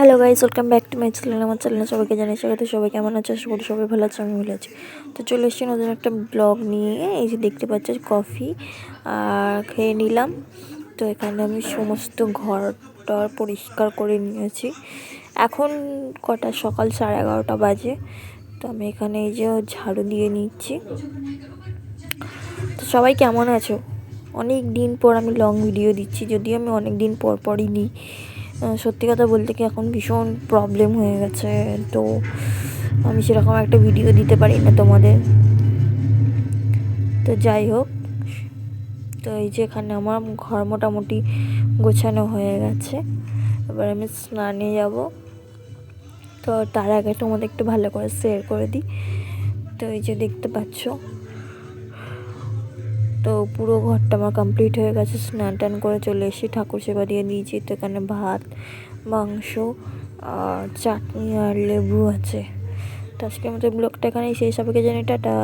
Hello guys, welcome back to my channel. আমার চ্যানেলে সবাইকে জানাই স্বাগত। সবাই কেমন আছে? আশা করি সবাই ভালো আছে, আমি ভালো আছি। তো চলে এসেছি নতুন একটা ব্লগ নিয়ে। এই যে দেখতে পাচ্ছি কফি আর খেয়ে নিলাম। তো এখানে আমি সমস্ত ঘরটা পরিষ্কার করে নিয়েছি। এখন কটা, সকাল 11:30 বাজে। তো আমি এখানে এই যে ঝাড়ু দিয়ে নিচ্ছি। তো সবাই কেমন আছো? অনেক দিন পর আমি লং ভিডিও দিচ্ছি, যদিও আমি অনেক দিন পর পরই নিই। সত্যি কথা বলতে কি, এখন ভীষণ প্রবলেম হয়ে গেছে, তো আমি সেরকম একটা ভিডিও দিতে পারি না তোমাদের। তো যাই হোক, তো এই যে এখানে আমার ঘর মোটামুটি গোছানো হয়ে গেছে। এবার আমি স্নানে যাব। তো তার আগে তোমাদের একটু ভালো করে শেয়ার করে দিই। তো এই যে দেখতে পাচ্ছ, তো পুরো ঘরটা আমার কমপ্লিট হয়ে গেছে। স্নান টান করে চলে এসে ঠাকুর সেবা দিয়ে দিয়েছি। তো এখানে ভাত, মাংস আর চাটনি আর লেবু আছে। তো আজকের মতো ব্লগটা এখানেই শেষ। সবাইকে জানি টাটা।